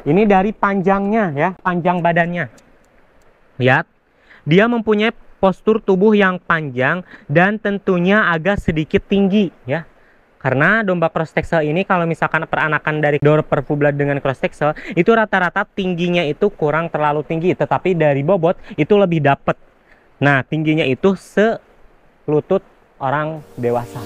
Ini dari panjangnya ya, panjang badannya. Lihat, dia mempunyai postur tubuh yang panjang dan tentunya agak sedikit tinggi ya. Karena domba cross texel ini kalau misalkan peranakan dari Dorper full blood dengan cross texel itu rata-rata tingginya itu kurang terlalu tinggi, tetapi dari bobot itu lebih dapet. Nah, tingginya itu selutut orang dewasa.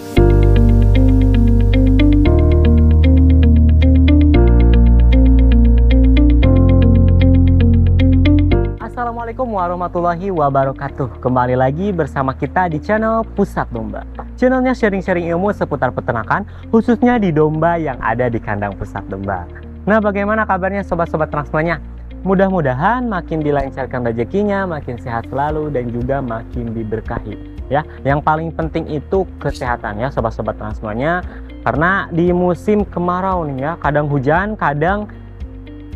Assalamualaikum warahmatullahi wabarakatuh. Kembali lagi bersama kita di channel Pusat Domba. Channelnya sharing-sharing ilmu seputar peternakan, khususnya di domba yang ada di kandang Pusat Domba. Nah, bagaimana kabarnya sobat-sobat Transmania? Mudah-mudahan makin dilancarkan rezekinya, makin sehat selalu, dan juga makin diberkahi. Ya, yang paling penting itu kesehatan ya sobat-sobat Transmania. Karena di musim kemarau nih ya, kadang hujan, kadang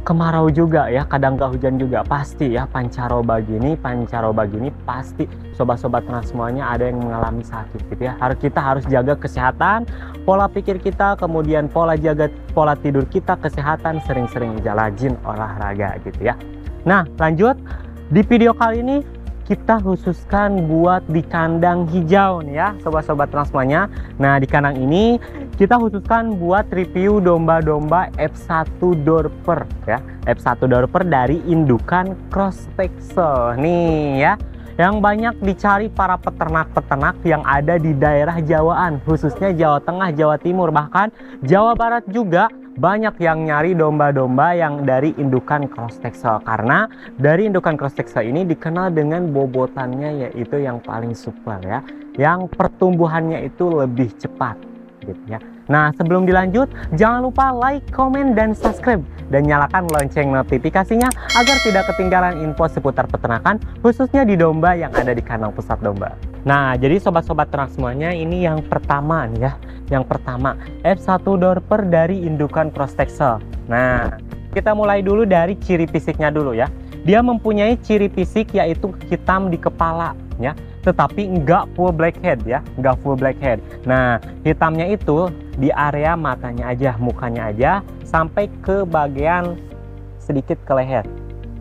kemarau juga ya, kadang gak hujan juga, pasti ya pancaroba gini pasti sobat-sobat semuanya ada yang mengalami sakit gitu ya. Kita harus jaga kesehatan, pola pikir kita, kemudian pola tidur kita, kesehatan, sering-sering rajin olahraga gitu ya. Nah, lanjut di video kali ini kita khususkan buat di kandang hijau nih ya sobat-sobat semuanya. Nah, di kandang ini kita khususkan buat review domba-domba F1 Dorper ya. F1 Dorper dari indukan cross texel nih ya, yang banyak dicari para peternak-peternak yang ada di daerah Jawaan, khususnya Jawa Tengah, Jawa Timur, bahkan Jawa Barat juga banyak yang nyari domba-domba yang dari indukan cross texel. Karena dari indukan cross texel ini dikenal dengan bobotannya yaitu yang paling super ya, yang pertumbuhannya itu lebih cepat gitu ya. Nah, sebelum dilanjut jangan lupa like, komen, dan subscribe, dan nyalakan lonceng notifikasinya agar tidak ketinggalan info seputar peternakan, khususnya di domba yang ada di kandang Pusat Domba. Nah, jadi sobat-sobat ternak semuanya, ini yang pertama nih ya. Yang pertama, F1 Dorper dari indukan cross texel. Nah, kita mulai dulu dari ciri fisiknya dulu ya. Dia mempunyai ciri fisik yaitu hitam di kepala ya, tetapi enggak full blackhead ya, enggak full blackhead. Nah, hitamnya itu di area matanya aja, mukanya aja, sampai ke bagian sedikit ke leher.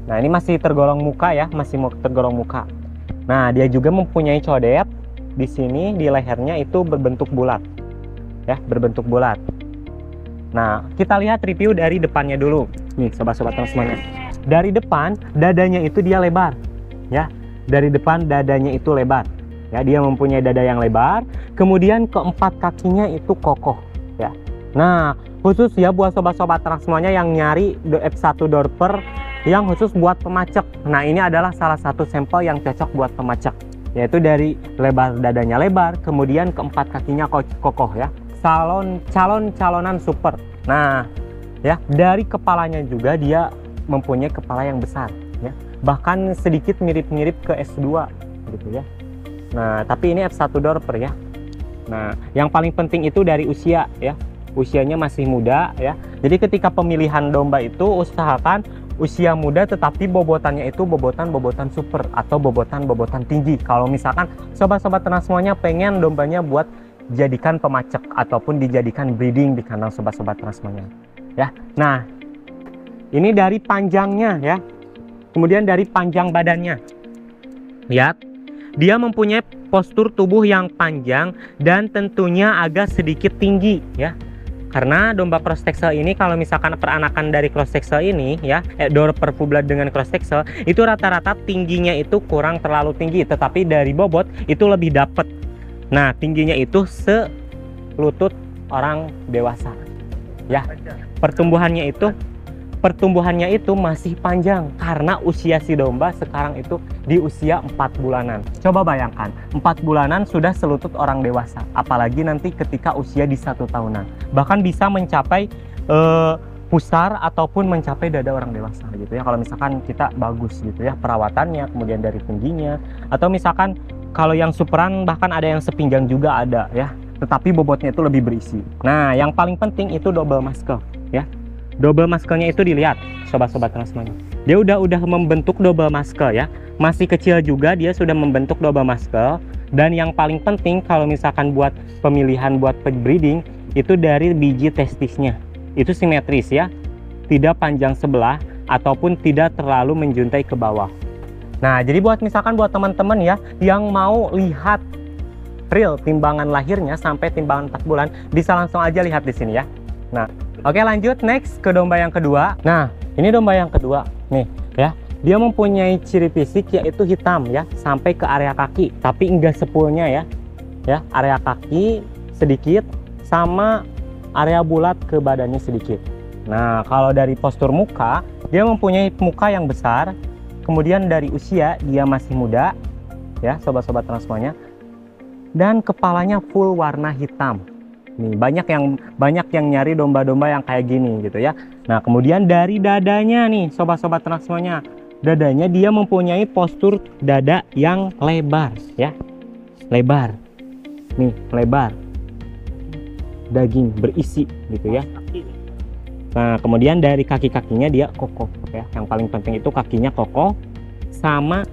Nah, ini masih tergolong muka ya, masih tergolong muka. Nah, dia juga mempunyai codet di sini, di lehernya itu berbentuk bulat ya, berbentuk bulat. Nah, kita lihat review dari depannya dulu nih sobat-sobat semuanya. Dari depan dadanya itu dia lebar ya, dari depan dadanya itu lebar ya, dia mempunyai dada yang lebar, kemudian keempat kakinya itu kokoh ya. Nah, khusus ya buat sobat-sobat ternak semuanya yang nyari F1 Dorper yang khusus buat pemacek. Nah, ini adalah salah satu sampel yang cocok buat pemacek, yaitu dari lebar dadanya lebar, kemudian keempat kakinya kokoh ya, calonan super. Nah ya, dari kepalanya juga dia mempunyai kepala yang besar ya, bahkan sedikit mirip-mirip ke S2 gitu ya. Nah, tapi ini F1 Dorper ya. Nah, yang paling penting itu dari usia ya, usianya masih muda ya. Jadi ketika pemilihan domba itu usahakan usia muda tetapi bobotannya itu bobotan super atau bobotan tinggi. Kalau misalkan sobat-sobat ternak semuanya pengen dombanya buat jadikan pemacek ataupun dijadikan breeding di kandang sobat-sobat ternak semuanya ya. Nah, ini dari panjangnya ya, kemudian dari panjang badannya. Lihat, dia mempunyai postur tubuh yang panjang dan tentunya agak sedikit tinggi ya. Karena domba cross texel ini kalau misalkan peranakan dari cross texel ini ya, Dorper full blood dengan cross texel itu rata-rata tingginya itu kurang terlalu tinggi, tetapi dari bobot itu lebih dapet. Nah, tingginya itu selutut orang dewasa ya. Pertumbuhannya itu masih panjang karena usia si domba sekarang itu di usia 4 bulanan. Coba bayangkan, 4 bulanan sudah selutut orang dewasa, apalagi nanti ketika usia di 1 tahunan, bahkan bisa mencapai pusar ataupun mencapai dada orang dewasa gitu ya, kalau misalkan kita bagus gitu ya perawatannya, kemudian dari tingginya, atau misalkan kalau yang superan bahkan ada yang sepinggang juga ada ya, tetapi bobotnya itu lebih berisi. Nah, yang paling penting itu double muscle ya. Double muscle-nya itu dilihat sobat-sobat semuanya. Dia udah membentuk double muscle ya. Masih kecil juga dia sudah membentuk double muscle. Dan yang paling penting kalau misalkan buat pemilihan buat breeding itu dari biji testisnya. Itu simetris ya. tidak panjang sebelah ataupun tidak terlalu menjuntai ke bawah. Nah, jadi buat misalkan buat teman-teman ya yang mau lihat real timbangan lahirnya sampai timbangan 4 bulan, bisa langsung aja lihat di sini ya. Nah, oke, lanjut next ke domba yang kedua. Nah, ini domba yang kedua nih ya. Dia mempunyai ciri fisik yaitu hitam ya sampai ke area kaki, tapi enggak sepulnya ya. Ya, area kaki sedikit sama area bulat ke badannya sedikit. Nah, kalau dari postur muka, dia mempunyai muka yang besar. Kemudian dari usia dia masih muda ya, sobat-sobat transmanya. Dan kepalanya full warna hitam. Nih, banyak yang nyari domba-domba yang kayak gini gitu ya. Nah, kemudian dari dadanya nih, sobat-sobat transmanya. Dadanya dia mempunyai postur dada yang lebar ya. Lebar. Nih, lebar. Daging berisi gitu ya. Nah, kemudian dari kaki-kakinya dia kokoh ya. Yang paling penting itu kakinya kokoh, sama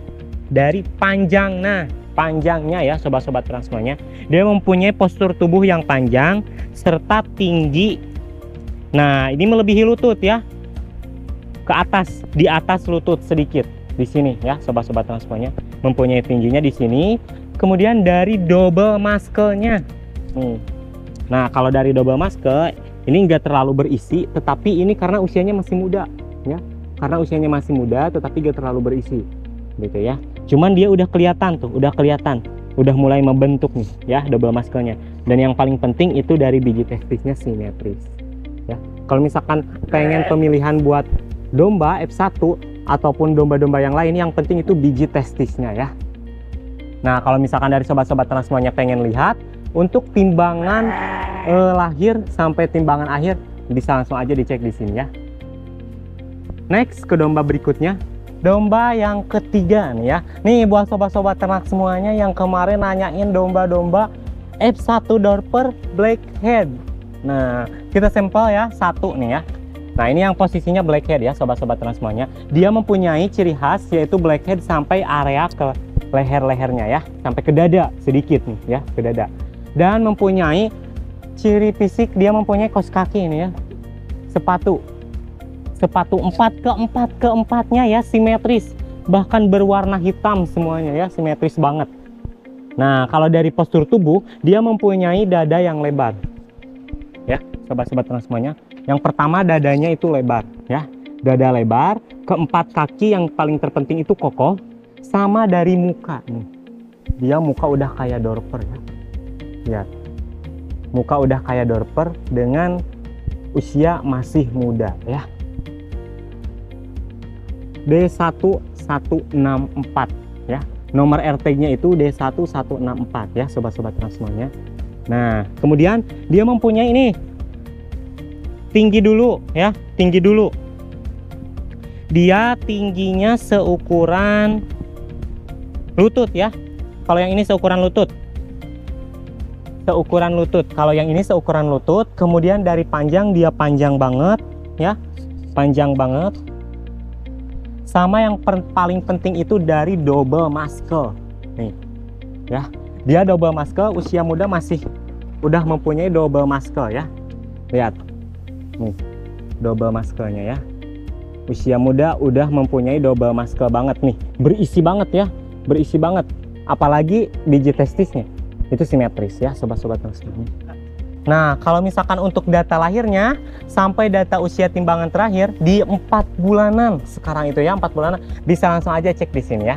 dari panjang. Nah, panjangnya ya sobat-sobat transmanya, dia mempunyai postur tubuh yang panjang serta tinggi. Nah, ini melebihi lutut ya. Ke atas, di atas lutut sedikit di sini ya sobat-sobat transmanya. Mempunyai tingginya di sini. Kemudian dari double muscle-nya. Nah, kalau dari double muscle ini enggak terlalu berisi, tetapi ini karena usianya masih muda ya. Karena usianya masih muda tetapi enggak terlalu berisi gitu ya. Cuman dia udah kelihatan tuh, udah mulai membentuk nih ya double muscle-nya. Dan yang paling penting itu dari biji testisnya simetris ya. Kalau misalkan pengen pemilihan buat domba F1 ataupun domba-domba yang lain, yang penting itu biji testisnya ya. Nah, kalau misalkan dari sobat-sobat transmanya pengen lihat untuk timbangan lahir sampai timbangan akhir, bisa langsung aja dicek di sini ya. Next ke domba berikutnya, domba yang ketiga nih ya. Nih buat sobat-sobat ternak semuanya yang kemarin nanyain domba-domba F1 Dorper Blackhead. Nah, kita sampel ya satu nih ya. Nah, ini yang posisinya blackhead ya sobat-sobat ternak semuanya. Dia mempunyai ciri khas yaitu blackhead sampai area ke leher-lehernya ya, sampai ke dada sedikit nih ya, ke dada. Dan mempunyai ciri fisik, dia mempunyai kaos kaki ini ya, sepatu 4/4-nya ya simetris, bahkan berwarna hitam semuanya ya, simetris banget. Nah, kalau dari postur tubuh, dia mempunyai dada yang lebar ya sobat-sobat ternak semuanya. Yang pertama, dadanya itu lebar ya, dada lebar. Keempat, kaki yang paling terpenting itu kokoh. Sama dari muka nih, dia muka udah kayak Dorper ya. Lihat, muka udah kayak Dorper dengan usia masih muda ya. D1164 ya, nomor RT-nya itu D1164 ya sobat-sobat ternak semuanya. Nah, kemudian dia mempunyai ini tinggi dulu ya, tinggi dulu. Dia tingginya seukuran lutut ya. Kalau yang ini seukuran lutut. Kalau yang ini seukuran lutut. Kemudian dari panjang, dia panjang banget ya. Panjang banget. Sama yang paling penting itu dari double muscle. Nih. Ya. Dia double muscle, usia muda masih udah mempunyai double muscle ya. Lihat. Nih. Double muscle-nya ya. Usia muda udah mempunyai double muscle banget nih. Berisi banget ya. Berisi banget, apalagi biji testisnya itu simetris ya sobat-sobat transmania. Nah, kalau misalkan untuk data lahirnya sampai data usia timbangan terakhir di 4 bulanan sekarang itu ya, 4 bulanan, bisa langsung aja cek di sini ya.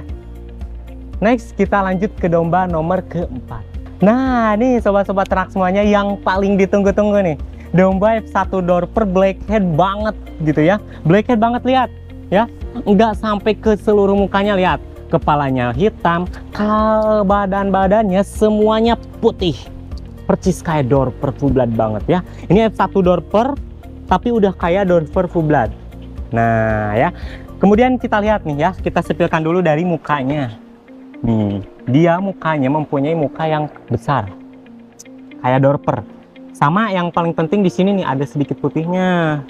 Next, kita lanjut ke domba nomor keempat. Nah, nih sobat-sobat ternak semuanya yang paling ditunggu-tunggu nih, domba F1 Dorper Blackhead banget gitu ya. Blackhead banget, lihat ya, nggak sampai ke seluruh mukanya, lihat. Kepalanya hitam, badan-badannya semuanya putih, percis kayak Dorper full blood banget ya. Ini F1 Dorper tapi udah kayak Dorper full blood. Nah ya, kemudian kita lihat nih ya, kita sepilkan dulu dari mukanya. Nih, dia mukanya mempunyai muka yang besar kayak Dorper. Sama yang paling penting di sini nih ada sedikit putihnya.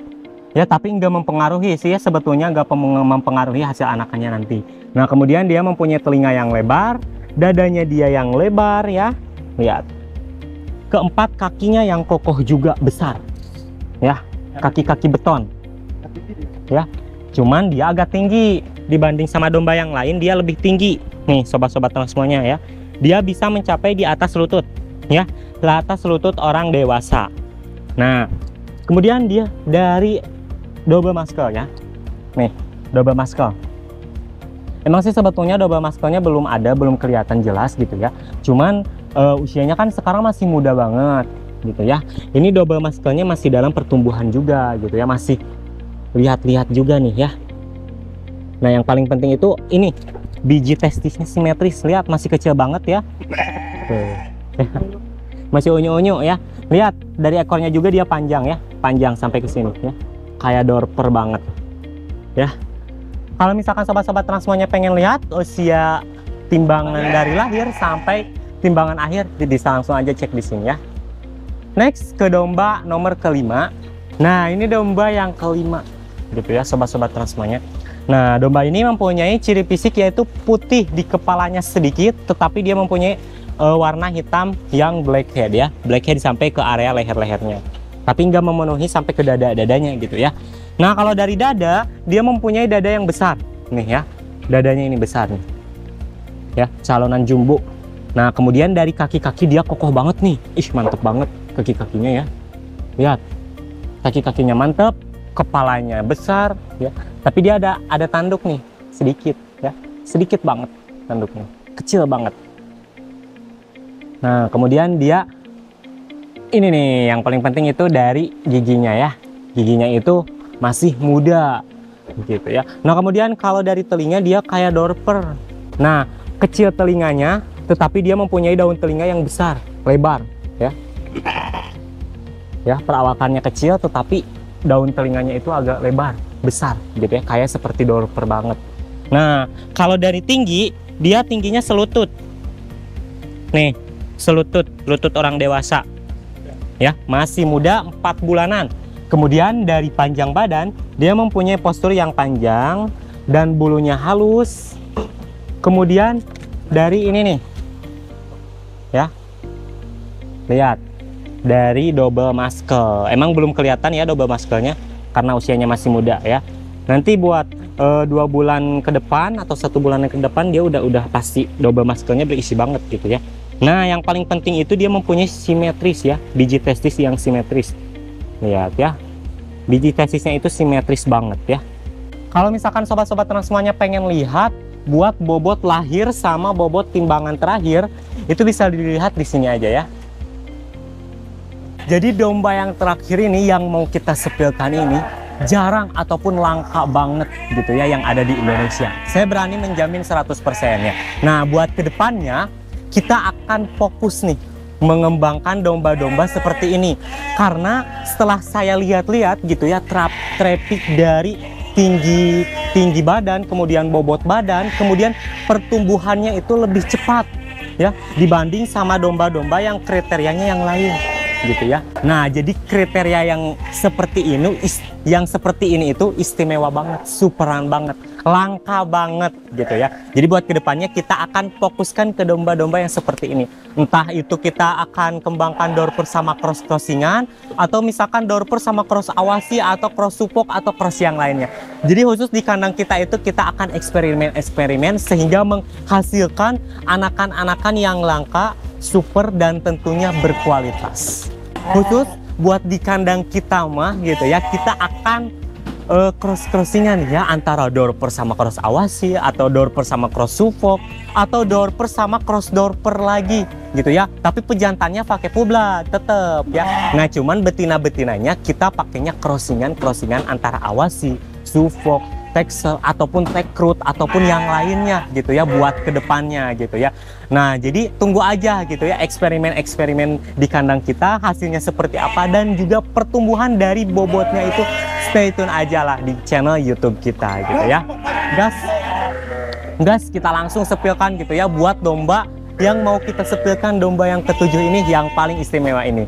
Ya, tapi nggak mempengaruhi sih ya, sebetulnya nggak mempengaruhi hasil anakannya nanti. Nah, kemudian dia mempunyai telinga yang lebar, dadanya dia yang lebar ya, lihat. Keempat, kakinya yang kokoh juga besar ya, kaki-kaki beton. Ya, cuman dia agak tinggi dibanding sama domba yang lain, dia lebih tinggi. Nih sobat-sobat semuanya ya. Dia bisa mencapai di atas lutut ya, di atas lutut orang dewasa. Nah, kemudian dia dari double muscle ya. Nih, double muscle. Emang sih sebetulnya double muscle-nya belum ada, belum kelihatan jelas gitu ya. Cuman usianya kan sekarang masih muda banget gitu ya. Ini double muscle-nya masih dalam pertumbuhan juga gitu ya, masih lihat-lihat juga nih ya. Nah, yang paling penting itu ini biji testisnya simetris, lihat masih kecil banget ya. Masih unyu-unyu ya. Lihat dari ekornya juga dia panjang ya, panjang sampai ke sini ya, kayak dorper banget ya. Kalau misalkan sobat-sobat semuanya pengen lihat usia timbangan dari lahir sampai timbangan akhir, bisa langsung aja cek di sini ya. Next ke domba nomor kelima. Nah, ini domba yang kelima gitu ya sobat-sobat semuanya. Nah, domba ini mempunyai ciri fisik yaitu putih di kepalanya sedikit, tetapi dia mempunyai warna hitam yang blackhead ya, blackhead sampai ke area leher-lehernya, tapi nggak memenuhi sampai ke dada-dadanya gitu ya. Nah, kalau dari dada, dia mempunyai dada yang besar nih ya, dadanya ini besar nih ya, calonan jumbo. Nah, kemudian dari kaki-kaki dia kokoh banget nih, mantep banget kaki-kakinya ya. Lihat, kaki-kakinya mantep, kepalanya besar ya, tapi dia ada tanduk nih sedikit ya, sedikit banget tanduknya, kecil banget. Nah, kemudian dia ini nih yang paling penting itu dari giginya ya, giginya itu masih muda gitu ya. Nah, kemudian kalau dari telinga dia kayak dorper. Nah, kecil telinganya tetapi dia mempunyai daun telinga yang besar, lebar ya. Ya, perawakannya kecil tetapi daun telinganya itu agak lebar, besar gitu ya, kayak seperti dorper banget. Nah, kalau dari tinggi, dia tingginya selutut. Nih, selutut, lutut orang dewasa. Ya, masih muda 4 bulanan. Kemudian dari panjang badan, dia mempunyai postur yang panjang dan bulunya halus. Kemudian dari ini nih. Ya. Lihat. Dari double muscle. Emang belum kelihatan ya double muscle-nya karena usianya masih muda ya. Nanti buat 2 bulan ke depan atau 1 bulan ke depan dia udah pasti double muscle-nya berisi banget gitu ya. Nah, yang paling penting itu dia mempunyai simetris ya, biji testis yang simetris. Lihat ya, biji testisnya itu simetris banget ya. Kalau misalkan sobat-sobat semuanya pengen lihat buat bobot lahir sama bobot timbangan terakhir, itu bisa dilihat di sini aja ya. Jadi domba yang terakhir ini yang mau kita sepilkan ini jarang ataupun langka banget gitu ya yang ada di Indonesia. Saya berani menjamin 100% ya. Nah, buat kedepannya kita akan fokus nih mengembangkan domba-domba seperti ini, karena setelah saya lihat-lihat gitu ya, traffic dari tinggi badan, kemudian bobot badan, kemudian pertumbuhannya itu lebih cepat ya dibanding sama domba-domba yang kriterianya yang lain gitu ya. Nah, jadi kriteria yang seperti ini itu istimewa banget, superan banget, langka banget gitu ya. Jadi buat kedepannya kita akan fokuskan ke domba-domba yang seperti ini. Entah itu kita akan kembangkan dorper sama cross-crossingan, atau misalkan dorper sama cross awasi, atau cross supok, atau cross yang lainnya. Jadi khusus di kandang kita itu kita akan eksperimen sehingga menghasilkan anakan-anakan yang langka, super, dan tentunya berkualitas. Khusus buat di kandang kita mah gitu ya, kita akan cross-crossingan ya, antara dorper sama cross awasi, atau dorper sama cross supok, atau dorper sama cross dorper lagi gitu ya. Tapi pejantannya pakai publat tetep ya. Nah, cuman betina-betinanya kita pakainya crossingan antara awasi, supok, Texel, ataupun Tekrut, ataupun yang lainnya gitu ya buat kedepannya gitu ya. Nah, jadi tunggu aja gitu ya eksperimen-eksperimen di kandang kita hasilnya seperti apa, dan juga pertumbuhan dari bobotnya itu stay tune aja lah di channel YouTube kita gitu ya. Gas kita langsung sepilkan gitu ya buat domba yang mau kita sepilkan, domba yang ketujuh ini yang paling istimewa ini.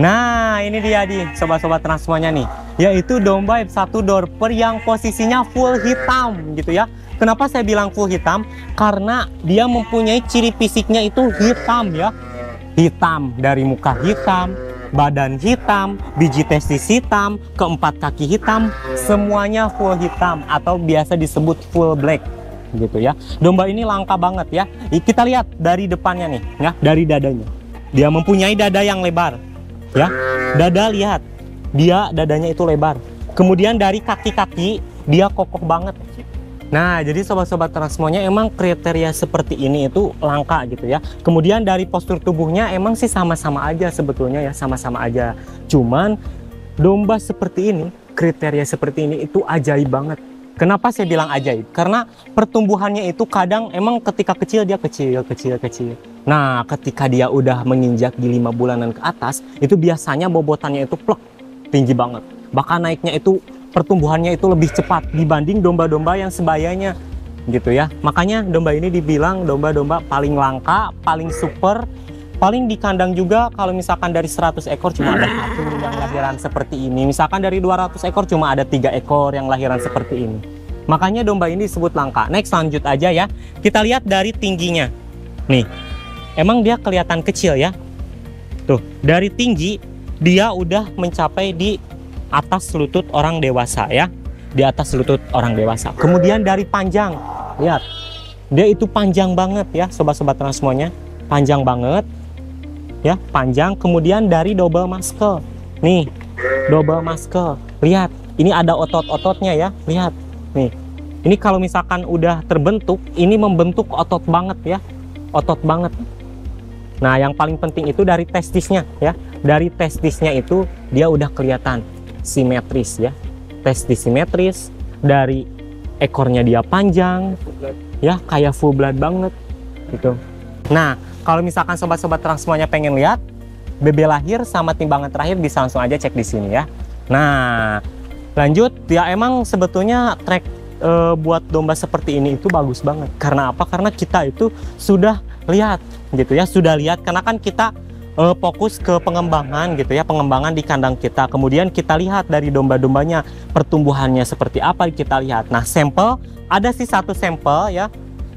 Nah, ini dia nih sobat-sobat semuanya nih, yaitu domba F1 dorper yang posisinya full hitam gitu ya. Kenapa saya bilang full hitam? Karena dia mempunyai ciri fisiknya itu hitam ya. Hitam, dari muka hitam, badan hitam, biji testis hitam, keempat kaki hitam, semuanya full hitam atau biasa disebut full black gitu ya. Domba ini langka banget ya. Kita lihat dari depannya nih ya, dari dadanya. Dia mempunyai dada yang lebar ya. Dada, lihat. Dia dadanya itu lebar. Kemudian dari kaki-kaki dia kokoh banget. Nah, jadi sobat-sobat ternak semuanya, emang kriteria seperti ini itu langka gitu ya. Kemudian dari postur tubuhnya emang sih sama-sama aja sebetulnya ya, sama-sama aja. Cuman domba seperti ini, kriteria seperti ini itu ajaib banget. Kenapa saya bilang ajaib? Karena pertumbuhannya itu kadang emang ketika kecil dia kecil. Nah, ketika dia udah menginjak di 5 bulanan ke atas, itu biasanya bobotannya itu plek, tinggi banget. Bahkan naiknya itu, pertumbuhannya itu lebih cepat dibanding domba-domba yang sebayanya gitu ya. Makanya domba ini dibilang domba-domba paling langka, paling super, paling di kandang juga. Kalau misalkan dari 100 ekor cuma ada 1 yang lahiran seperti ini. Misalkan dari 200 ekor cuma ada 3 ekor yang lahiran seperti ini. Makanya domba ini disebut langka. Next, lanjut aja ya. Kita lihat dari tingginya. Nih, emang dia kelihatan kecil ya. Tuh, dari tinggi dia udah mencapai di atas lutut orang dewasa ya, di atas lutut orang dewasa. Kemudian dari panjang, lihat, dia itu panjang banget ya, sobat-sobat ternak semuanya, panjang banget ya, panjang. Kemudian dari double muscle, nih, double muscle, lihat, ini ada otot-ototnya ya, lihat, nih, ini kalau misalkan udah terbentuk, ini membentuk otot banget ya, otot banget. Nah, yang paling penting itu dari testisnya ya, dari testisnya itu dia udah kelihatan simetris ya, testis simetris, dari ekornya dia panjang ya, kayak full blood banget gitu. Nah, kalau misalkan sobat-sobat ternak semuanya pengen lihat BB lahir sama timbangan terakhir, bisa langsung aja cek di sini ya. Nah, lanjut ya, emang sebetulnya track buat domba seperti ini itu bagus banget. Karena apa? Karena kita itu sudah lihat gitu ya, sudah lihat, karena kan kita fokus ke pengembangan gitu ya, pengembangan di kandang kita. Kemudian kita lihat dari domba-dombanya pertumbuhannya seperti apa, kita lihat. Nah, sampel, ada sih satu sampel ya,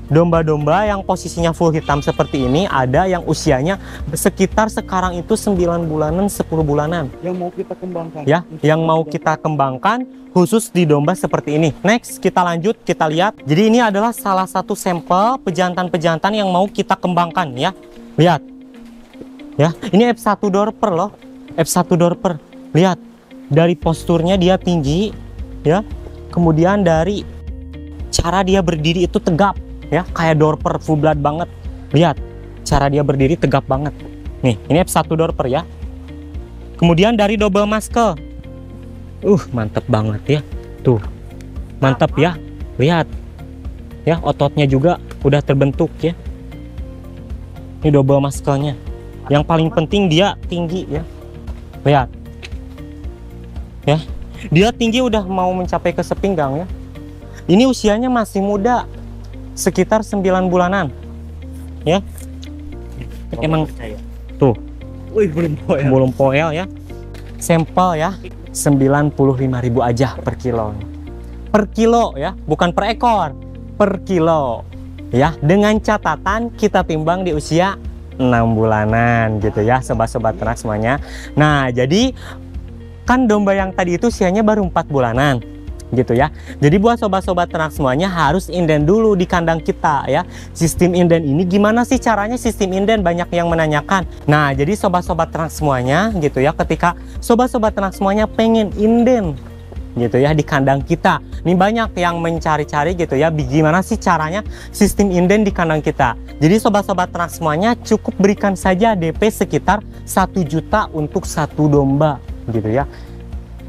domba-domba yang posisinya full hitam seperti ini, ada yang usianya sekitar sekarang itu 9 bulanan, 10 bulanan. Yang mau kita kembangkan. Ya, yang mau kita kembangkan khusus di domba seperti ini. Next, kita lanjut, kita lihat. Jadi ini adalah salah satu sampel pejantan-pejantan yang mau kita kembangkan ya. Lihat. Ya, ini F1 Dorper loh, F1 Dorper. Lihat, dari posturnya dia tinggi, ya. Kemudian dari cara dia berdiri itu tegap, ya, kayak Dorper full blood banget. Lihat, cara dia berdiri tegap banget. Nih, ini F1 Dorper ya. Kemudian dari double muscle, mantep banget ya. Tuh, mantep ya. Lihat, ya, ototnya juga udah terbentuk ya. Ini double muscle-nya. Yang paling penting dia tinggi ya. Lihat. Ya. Dia tinggi udah mau mencapai ke sepinggang ya. Ini usianya masih muda. Sekitar 9 bulanan. Ya. Emang tuh. Wih, belum poel. Belum poel ya. Sampel ya. 95.000 aja per kilo. Per kilo ya, bukan per ekor. Per kilo. Ya, dengan catatan kita timbang di usia 6 bulanan gitu ya, sobat-sobat ternak semuanya. Nah, jadi kan domba yang tadi itu usianya baru 4 bulanan gitu ya. Jadi buat sobat-sobat ternak semuanya harus inden dulu di kandang kita ya. Sistem inden ini gimana sih caranya sistem inden? Banyak yang menanyakan. Nah, jadi sobat-sobat ternak semuanya gitu ya, ketika sobat-sobat ternak semuanya pengen inden gitu ya di kandang kita, ini banyak yang mencari-cari gitu ya, gimana sih caranya sistem inden di kandang kita. Jadi sobat-sobat ternak semuanya cukup berikan saja DP sekitar 1 juta untuk 1 domba gitu ya.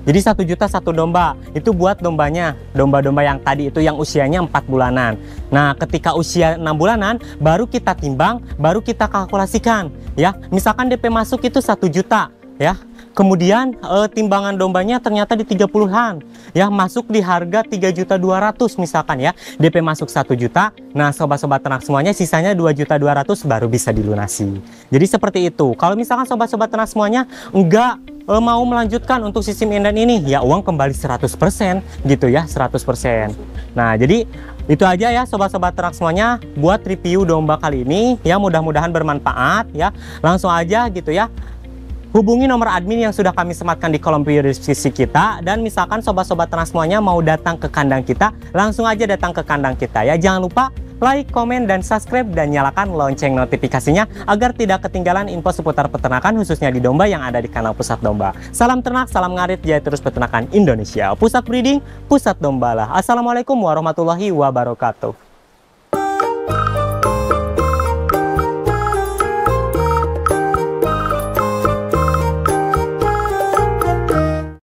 Jadi 1 juta 1 domba, itu buat dombanya, domba-domba yang tadi itu yang usianya 4 bulanan. Nah, ketika usia 6 bulanan baru kita timbang, baru kita kalkulasikan ya. Misalkan DP masuk itu 1 juta ya. Kemudian timbangan dombanya ternyata di 30-an ya, masuk di harga 3.200.000 misalkan ya, DP masuk 1 juta. Nah, sobat-sobat ternak semuanya sisanya 2.200.000 baru bisa dilunasi. Jadi seperti itu. Kalau misalkan sobat-sobat ternak semuanya enggak mau melanjutkan untuk sistem inden ini, ya uang kembali 100% gitu ya, 100%. Nah, jadi itu aja ya sobat-sobat ternak semuanya buat review domba kali ini ya, mudah-mudahan bermanfaat ya. Langsung aja gitu ya, hubungi nomor admin yang sudah kami sematkan di kolom video deskripsi kita. Dan misalkan sobat-sobat ternak semuanya mau datang ke kandang kita, langsung aja datang ke kandang kita ya. Jangan lupa like, komen, dan subscribe, dan nyalakan lonceng notifikasinya agar tidak ketinggalan info seputar peternakan khususnya di domba yang ada di kanal Pusat Domba. Salam ternak, salam ngarit, jaya terus peternakan Indonesia. Pusat breeding, pusat domba lah. Assalamualaikum warahmatullahi wabarakatuh.